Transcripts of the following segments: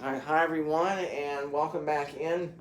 All right, hi everyone, and welcome back in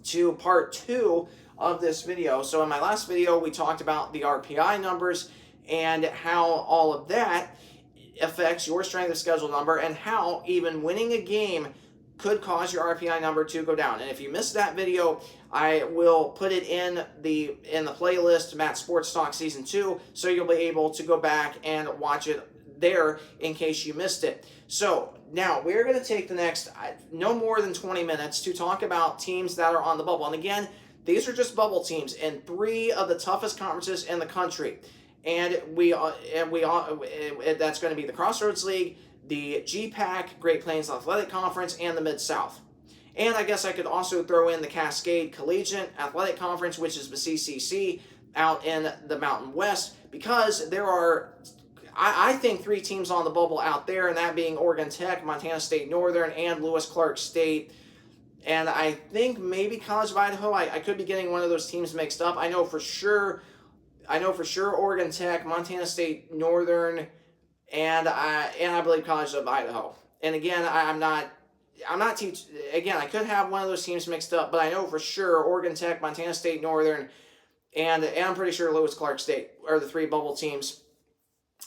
to part 2 of this video. So in my last video, we talked about the RPI numbers and how all of that affects your strength of schedule number and how even winning a game could cause your RPI number to go down. And if you missed that video, I will put it in the playlist, Matt Sports Talk Season 2, so you'll be able to go back and watch it there in case you missed it. So now we're going to take the next no more than 20 minutes to talk about teams that are on the bubble. And again, these are just bubble teams in 3 of the toughest conferences in the country. And that's going to be the Crossroads League, the G-PAC, Great Plains Athletic Conference, and the Mid-South. And I guess I could also throw in the Cascade Collegiate Athletic Conference, which is the CCC, out in the Mountain West, because there are, I think, 3 teams on the bubble out there, and that being Oregon Tech, Montana State Northern, and Lewis-Clark State. And I think maybe College of Idaho. I could be getting one of those teams mixed up. I know for sure Oregon Tech, Montana State Northern, and I believe College of Idaho. And again, I'm not again, I could have one of those teams mixed up, but I know for sure Oregon Tech, Montana State Northern, and I'm pretty sure Lewis-Clark State are the 3 bubble teams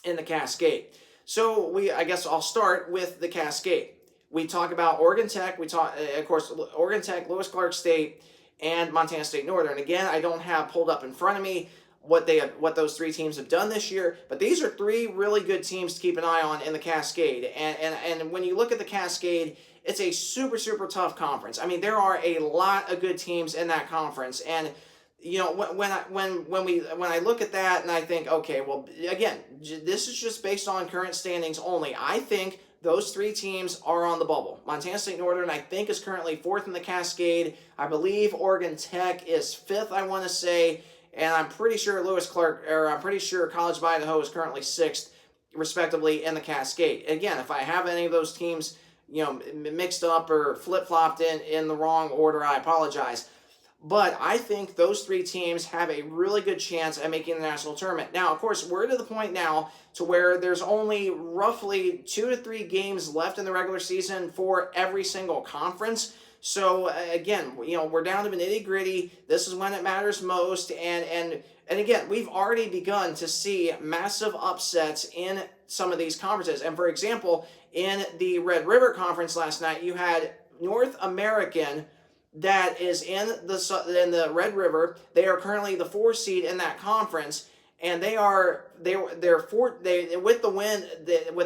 in the Cascade. So I guess I'll start with the Cascade. We talk about Oregon Tech. We talk, of course, Oregon Tech, Lewis-Clark State, and Montana State Northern. Again, I don't have pulled up in front of me what those 3 teams have done this year, but these are 3 really good teams to keep an eye on in the Cascade. And when you look at the Cascade, it's a super, super tough conference. I mean, there are a lot of good teams in that conference, and you know, when I look at that and I think, okay, well, again, this is just based on current standings only. I think those 3 teams are on the bubble. Montana State Northern, I think, is currently 4th in the Cascade. I believe Oregon Tech is 5th, I want to say, and I'm pretty sure College of Idaho is currently 6th, respectively, in the Cascade. Again, if I have any of those teams, you know, mixed up or flip-flopped in the wrong order, I apologize. But I think those 3 teams have a really good chance at making the national tournament. Now, of course, we're to the point now to where there's only roughly 2 to 3 games left in the regular season for every single conference. So, again, you know, we're down to the nitty-gritty. This is when it matters most. And again, we've already begun to see massive upsets in some of these conferences. And, for example, in the Red River Conference last night, you had North American that is in the Red River. They are currently the 4 seed in that conference, and with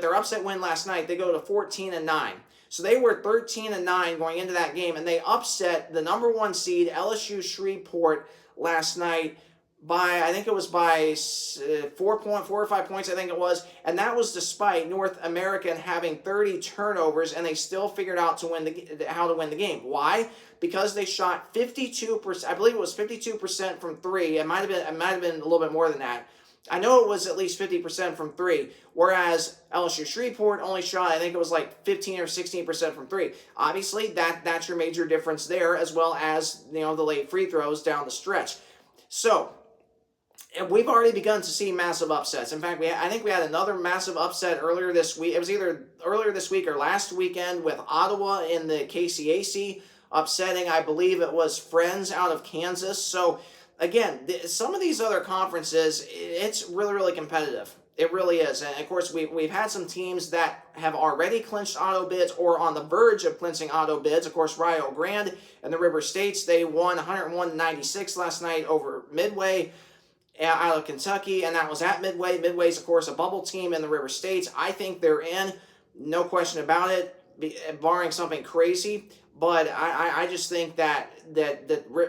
their upset win last night, they go to 14-9. So they were 13-9 going into that game, and they upset the number 1 seed LSU Shreveport last night by, I think it was by 4 or 5 points, I think it was, and that was despite North American having 30 turnovers, and they still figured out how to win the game. Why? Because they shot 52%. I believe it was 52% from 3. It might have been a little bit more than that. I know it was at least 50% from 3, whereas LSU Shreveport only shot, I think it was like 15 or 16% from 3. Obviously, that's your major difference there, as well as, you know, the late free throws down the stretch. So, and we've already begun to see massive upsets. In fact, I think we had another massive upset earlier this week. It was either earlier this week or last weekend with Ottawa in the KCAC, upsetting, I believe it was Friends out of Kansas. So, again, some of these other conferences, it's really, really competitive. It really is. And, of course, we've had some teams that have already clinched auto bids or on the verge of clinching auto bids. Of course, Rio Grande and the River States, they won 101-96 last night over Midway out of Kentucky, and that was at Midway. Midway's, of course, a bubble team in the River States. I think they're in, no question about it, barring something crazy. But I just think that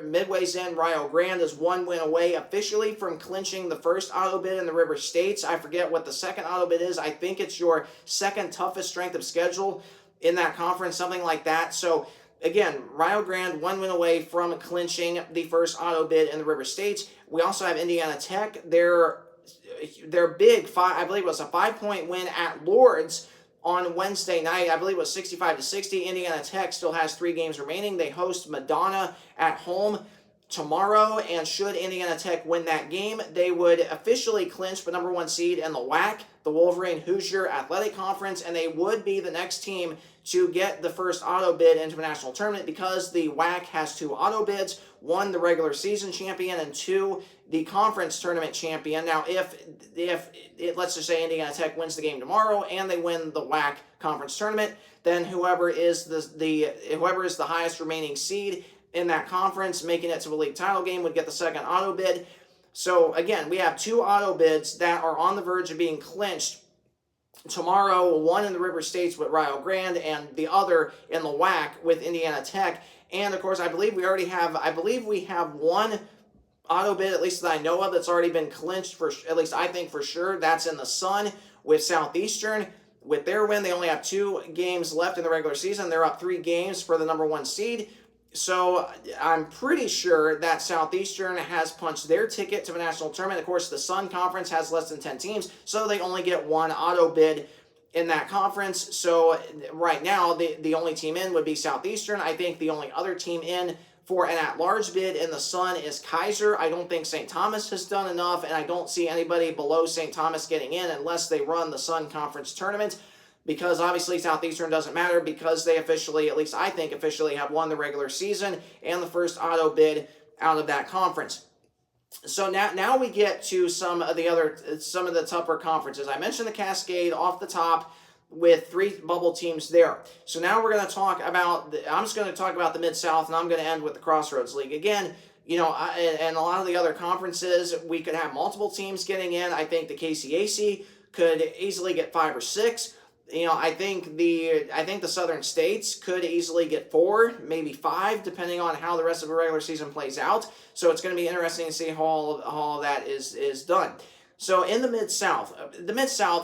Midway's in. Rio Grande is 1 win away officially from clinching the first auto bid in the River States. I forget what the second auto bid is. I think it's your second toughest strength of schedule in that conference, something like that. So, again, Rio Grande 1 win away from clinching the first auto bid in the River States. We also have Indiana Tech. Their big, I believe it was a 5-point win at Lourdes on Wednesday night. I believe it was 65-60. Indiana Tech still has 3 games remaining. They host Madonna at home tomorrow, and should Indiana Tech win that game, they would officially clinch the number 1 seed in the WAC, the Wolverine Hoosier Athletic Conference, and they would be the next team to get the first auto bid into a national tournament because the WAC has 2 auto bids, 1 the regular season champion and 2 the conference tournament champion. Now, if let's just say Indiana Tech wins the game tomorrow and they win the WAC conference tournament, then whoever is the highest remaining seed in that conference, making it to a league title game, would get the second auto bid. So again, we have 2 auto bids that are on the verge of being clinched tomorrow, one in the River States with Rio Grande and the other in the WAC with Indiana Tech. And of course, I believe we have one auto bid, at least that I know of, that's already been clinched, for at least I think for sure. That's in the Sun with Southeastern. With their win, they only have 2 games left in the regular season. They're up 3 games for the number 1 seed. So I'm pretty sure that Southeastern has punched their ticket to the national tournament. Of course, the Sun Conference has less than 10 teams, so they only get 1 auto bid in that conference. So right now, the only team in would be Southeastern. I think the only other team in for an at-large bid in the Sun is Kaiser. I don't think St. Thomas has done enough, and I don't see anybody below St. Thomas getting in unless they run the Sun Conference tournament, because obviously Southeastern doesn't matter because they officially, at least I think officially, have won the regular season and the first auto bid out of that conference. So now we get to some of the tougher conferences. I mentioned the Cascade off the top with 3 bubble teams there. So now we're going to talk about, I'm just going to talk about the Mid-South, and I'm going to end with the Crossroads League. Again, you know, and a lot of the other conferences, we could have multiple teams getting in. I think the KCAC could easily get 5 or 6. You know, I think the Southern States could easily get 4, maybe 5, depending on how the rest of the regular season plays out. So it's going to be interesting to see how all that is done. So in the Mid-South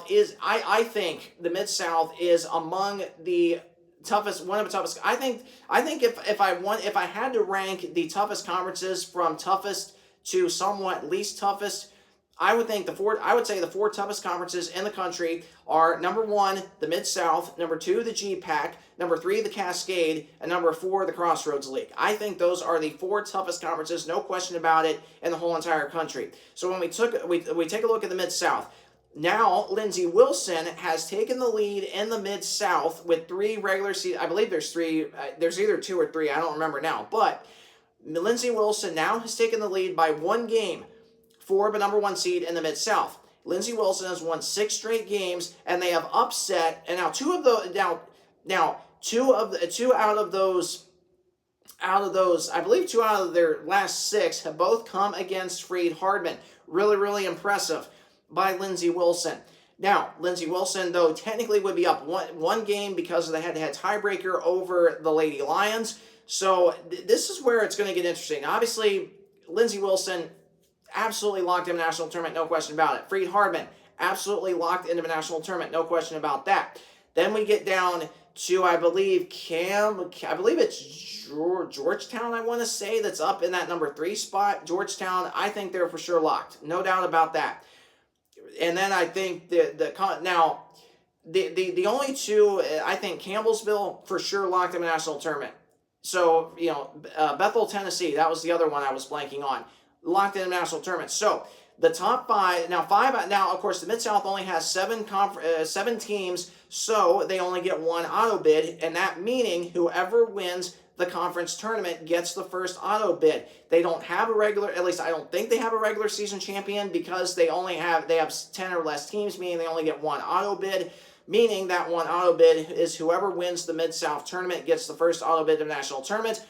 is, I think the Mid-South is among the toughest, one of the toughest. I think if I had to rank the toughest conferences from toughest to somewhat least toughest, I would say the 4 toughest conferences in the country are number 1, the Mid-South, number 2, the G-PAC, number 3, the Cascade, and number 4, the Crossroads League. I think those are the 4 toughest conferences, no question about it, in the whole entire country. So when we take a look at the Mid-South, now Lindsey Wilson has taken the lead in the Mid-South with 3 regular season. I believe there's 3. There's either 2 or 3. I don't remember now. But Lindsey Wilson now has taken the lead by 1 game for the number 1 seed in the Mid-South. Lindsey Wilson has won 6 straight games, and they have upset. And now two out of those, I believe 2 out of their last 6 have both come against Freed-Hardman. Really, really impressive by Lindsey Wilson. Now, Lindsey Wilson, though, technically would be up one game because of the head-to-head tiebreaker over the Lady Lions. So this is where it's going to get interesting. Obviously, Lindsey Wilson absolutely locked in the national tournament, no question about it. Freed-Hardman absolutely locked into the national tournament, no question about that. Then we get down to, I believe it's Georgetown, I want to say, that's up in that number 3 spot. Georgetown, I think they're for sure locked, no doubt about that. And then I think the only 2, I think Campbellsville for sure locked in the national tournament. So, you know, Bethel, Tennessee, that was the other one I was blanking on. Locked in the national tournament. So the top 5 now, of course, the Mid-South only has 7 teams, so they only get 1 auto bid, and that meaning whoever wins the conference tournament gets the first auto bid. They don't have a regular, at least I don't think they have a regular season champion, because they have 10 or less teams, meaning they only get 1 auto bid, meaning that 1 auto bid is whoever wins the Mid-South tournament gets the first auto bid of the national tournament.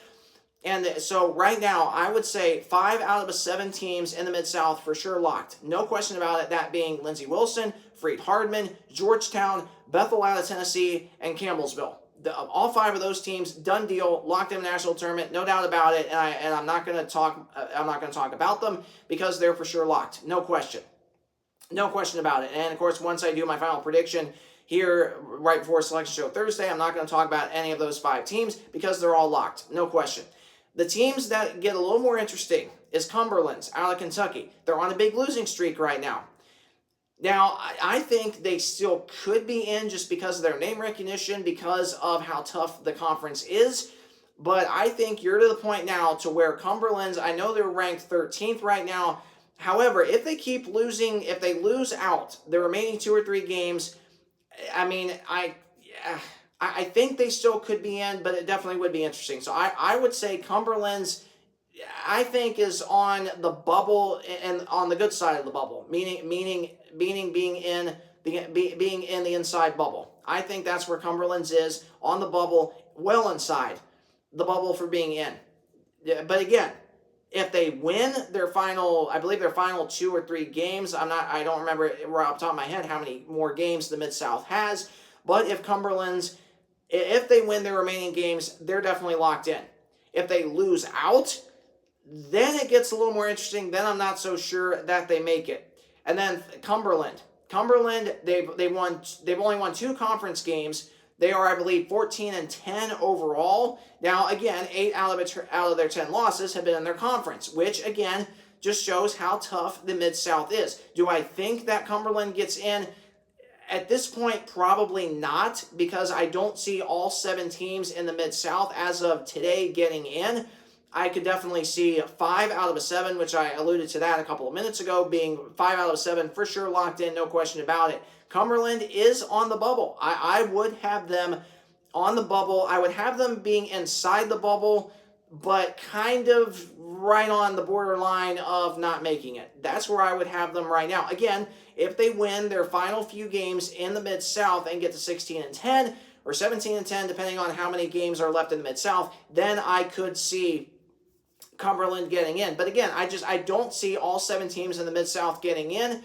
And so right now, I would say 5 out of the 7 teams in the Mid-South for sure locked. No question about it, that being Lindsey Wilson, Freed-Hardman, Georgetown, Bethel out of Tennessee, and Campbellsville. All 5 of those teams, done deal, locked in the national tournament, no doubt about it. And I'm not going to talk about them because they're for sure locked. No question. No question about it. And of course, once I do my final prediction here right before Selection Show Thursday, I'm not going to talk about any of those 5 teams because they're all locked. No question. The teams that get a little more interesting is Cumberland's out of Kentucky. They're on a big losing streak right now. Now, I think they still could be in just because of their name recognition, because of how tough the conference is. But I think you're to the point now to where Cumberland's, I know they're ranked 13th right now. However, if they keep losing, if they lose out the remaining 2 or 3 games, I mean, I think they still could be in, but it definitely would be interesting. So I would say Cumberland's, I think, is on the bubble and on the good side of the bubble, meaning being in the inside bubble. I think that's where Cumberland's is, on the bubble, well inside the bubble for being in. But again, if they win their final, I believe their final 2 or 3 games, I don't remember right off the top of my head how many more games the Mid-South has, but if they win their remaining games, they're definitely locked in. If they lose out, then it gets a little more interesting. Then I'm not so sure that they make it. And then Cumberland, they've only won 2 conference games. They are, I believe, 14-10 overall. Now, again, 8 out of their 10 losses have been in their conference, which, again, just shows how tough the Mid-South is. Do I think that Cumberland gets in? At this point, probably not, because I don't see all 7 teams in the Mid-South as of today getting in. I could definitely see 5 out of 7, which I alluded to that a couple of minutes ago, being 5 out of 7 for sure locked in, no question about it. Cumberland is on the bubble. I would have them on the bubble. I would have them being inside the bubble, but kind of right on the borderline of not making it. That's where I would have them right now. Again, if they win their final few games in the Mid-South and get to 16-10 or 17-10, depending on how many games are left in the Mid-South, then I could see Cumberland getting in. But again, I don't see all 7 teams in the Mid-South getting in.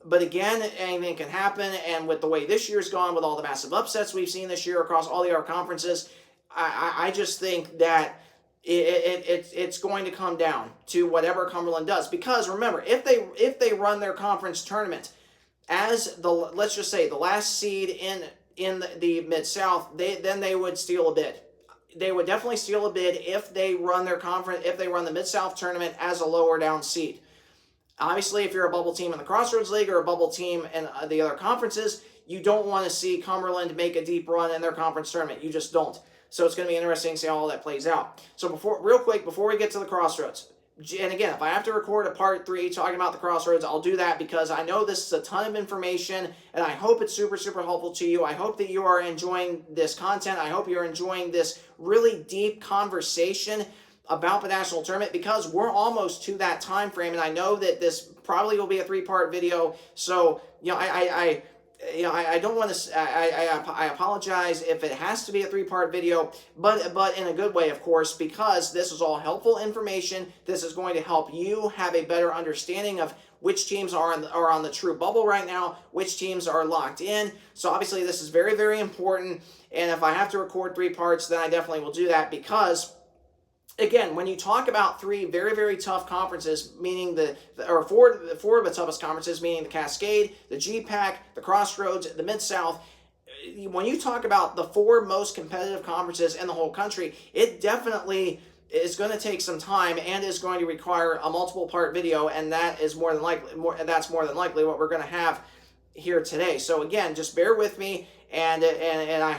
But again, anything can happen, and with the way this year's gone, with all the massive upsets we've seen this year across all the other conferences, I just think that it's going to come down to whatever Cumberland does. Because remember, if they run their conference tournament as let's just say the last seed in the Mid-South, then they would steal a bid. They would definitely steal a bid if they run the Mid-South tournament as a lower down seed. Obviously, if you're a bubble team in the Crossroads League or a bubble team in the other conferences, you don't want to see Cumberland make a deep run in their conference tournament. You just don't. So it's going to be interesting to see how all that plays out. So real quick, before we get to the Crossroads, and again, if I have to record a part 3 talking about the Crossroads, I'll do that, because I know this is a ton of information, and I hope it's super, super helpful to you. I hope that you are enjoying this content. I hope you're enjoying this really deep conversation about the national tournament, because we're almost to that time frame, and I know that this probably will be a 3-part video. So I don't want to. I apologize if it has to be a 3-part video, but in a good way, of course, because this is all helpful information. This is going to help you have a better understanding of which teams are on the true bubble right now, which teams are locked in. So obviously, this is very, very important. And if I have to record 3 parts, then I definitely will do that, because again, when you talk about 3 very, very tough conferences, meaning four of the toughest conferences, meaning the Cascade, the G-PAC, the Crossroads, the Mid-South, when you talk about the 4 most competitive conferences in the whole country, it definitely is going to take some time and is going to require a multiple-part video, and that is more than likely what we're going to have here today. So again, just bear with me. And I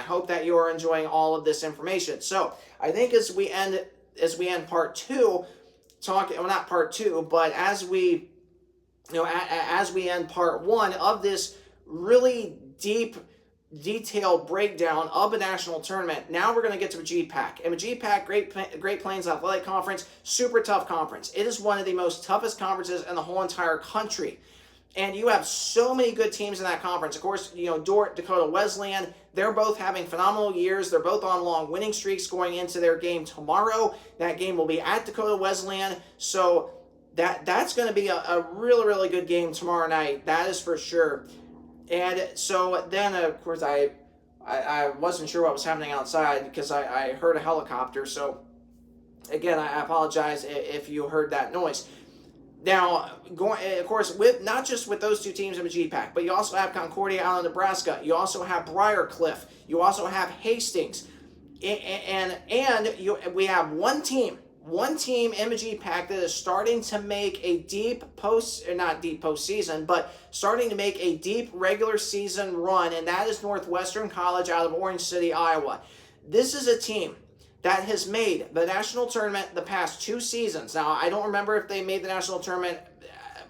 hope that you are enjoying all of this information. So I think as we end part 2, not part 2, but as we end part 1 of this really deep, detailed breakdown of the national tournament, now we're going to get to the G-PAC. And the G-PAC, Great Plains Athletic Conference, super tough conference. It is one of the most toughest conferences in the whole entire country. And you have so many good teams in that conference. Of course, Dakota Wesleyan, they're both having phenomenal years. They're both on long winning streaks going into their game tomorrow. That game will be at Dakota Wesleyan. So that's going to be a really, really good game tomorrow night. That is for sure. And so then, of course, I wasn't sure what was happening outside, because I heard a helicopter. So, again, I apologize if you heard that noise. Now, of course, not just with those 2 teams in the G-PAC, but you also have Concordia out in Nebraska. You also have Briarcliff. You also have Hastings. And we have one team in the G-PAC that is starting to make a not deep postseason, but starting to make a deep regular season run, and that is Northwestern College out of Orange City, Iowa. This is a team that has made the national tournament the past 2 seasons. Now, I don't remember if they made the national tournament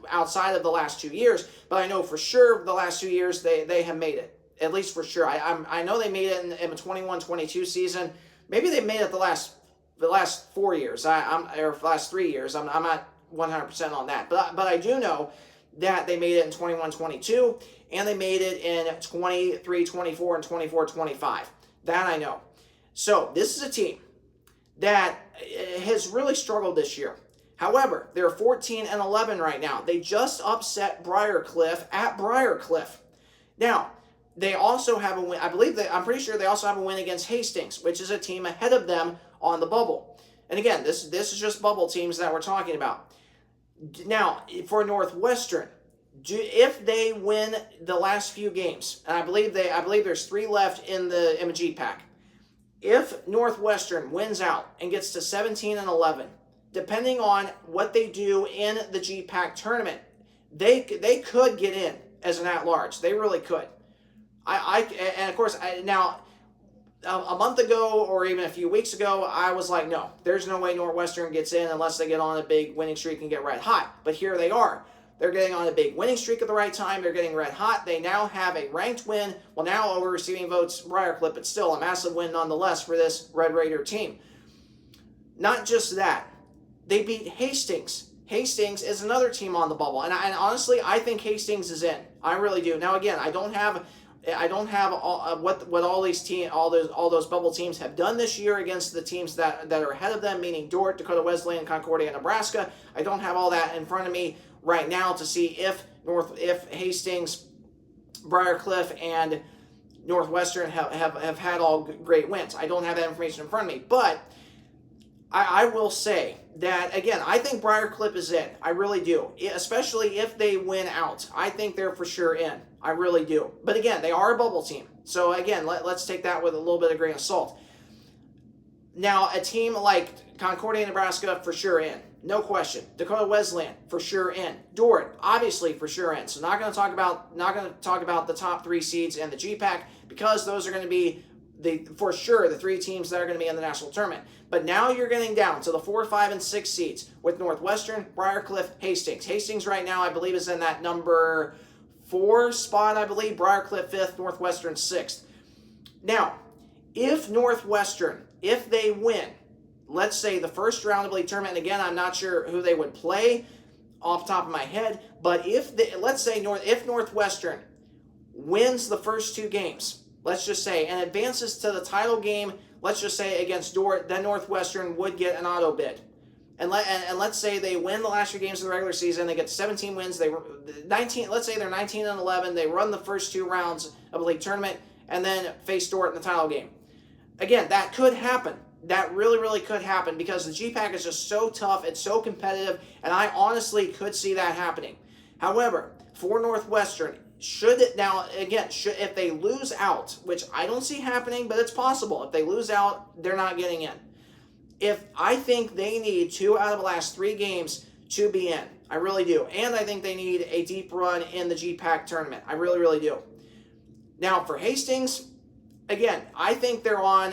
outside of the last 2 years, but I know for sure the last 2 years they have made it. at least for sure. I know they made it in the 21-22 season. Maybe they made it the last 4 years. Or last 3 years. I'm not 100% on that, but I do know that they made it in 21-22, and they made it in 23-24 and 24-25. That I know. So this is a team that has really struggled this year. However, they're 14-11 right now. They just upset Briarcliff at Briarcliff. Now, they also have a win. I'm pretty sure they also have a win against Hastings, which is a team ahead of them on the bubble. And again, this is just bubble teams that we're talking about. Now, for Northwestern, if they win the last few games, and I believe there's 3 left in the G-PAC. If Northwestern wins out and gets to 17-11, depending on what they do in the G-PAC tournament, they could get in as an at-large. They really could. And of course, now a month ago or even a few weeks ago, I was like, no, there's no way Northwestern gets in unless they get on a big winning streak and get red hot. But here they are. They're getting on a big winning streak at the right time. They're getting red hot. They now have a ranked win. Well, now over receiving votes, Briarcliff, but still a massive win nonetheless for this Red Raider team. Not just that. They beat Hastings. Hastings is another team on the bubble. And honestly, I think Hastings is in. I really do. Now, again, I don't have what all those bubble teams have done this year against the teams that are ahead of them, meaning Dordt, Dakota Wesleyan, Concordia, Nebraska. I don't have all that in front of me right now to see if Hastings, Briarcliff, and Northwestern have had all great wins. I don't have that information in front of me, but I will say that, again, I think Briarcliff is in. I really do. Especially if they win out. I think they're for sure in. I really do. But again, they are a bubble team. So again, let's take that with a little bit of grain of salt. Now, a team like Concordia, Nebraska, for sure in. No question. Dakota Wesleyan, for sure in. Dordt, obviously for sure in. So not going to talk about the top 3 seeds in the G-PAC, because those are going to be for sure the 3 teams that are going to be in the national tournament. But now you're getting down to the 4, 5, and 6 seeds with Northwestern, Briarcliff, Hastings. Hastings right now, I believe, is in that number 4 spot, I believe. Briarcliff 5th, Northwestern 6th. Now, if Northwestern, if they win, let's say the first round of the league tournament, and again, I'm not sure who they would play off the top of my head, but let's say if Northwestern wins the first 2 games, let's just say, and advances to the title game, let's just say against Dordt, then Northwestern would get an auto bid. And let's say they win the last 2 games of the regular season, they get 17 wins, let's say they're 19-11, they run the first 2 rounds of the league tournament, and then face Dordt in the title game. Again, that could happen. That really, really could happen, because the G-PAC is just so tough, it's so competitive, and I honestly could see that happening. However, for Northwestern, if they lose out, which I don't see happening, but it's possible. If they lose out, they're not getting in. I think they need 2 out of the last 3 games to be in. I really do. And I think they need a deep run in the G-PAC tournament. I really, really do. Now, for Hastings, again, I think they're on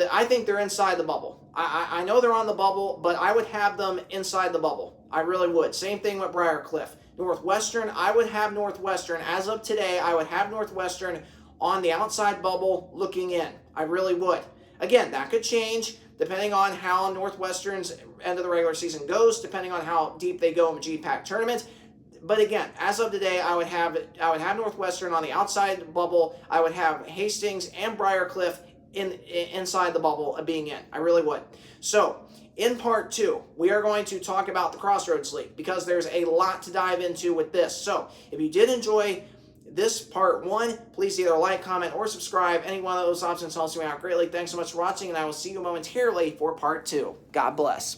I think they're inside the bubble. I know they're on the bubble, but I would have them inside the bubble. I really would. Same thing with Briarcliff. Northwestern, I would have Northwestern, as of today, I would have Northwestern on the outside bubble looking in. I really would. Again, that could change depending on how Northwestern's end of the regular season goes, depending on how deep they go in the G-PAC tournament. But again, as of today, I would have Northwestern on the outside bubble. I would have Hastings and Briarcliff inside the bubble of being in. I really would. So, in part 2, we are going to talk about the Crossroads League, because there's a lot to dive into with this. So, if you did enjoy this part 1, please either like, comment, or subscribe. Any one of those options helps me out greatly. Thanks so much for watching, and I will see you momentarily for part 2. God bless.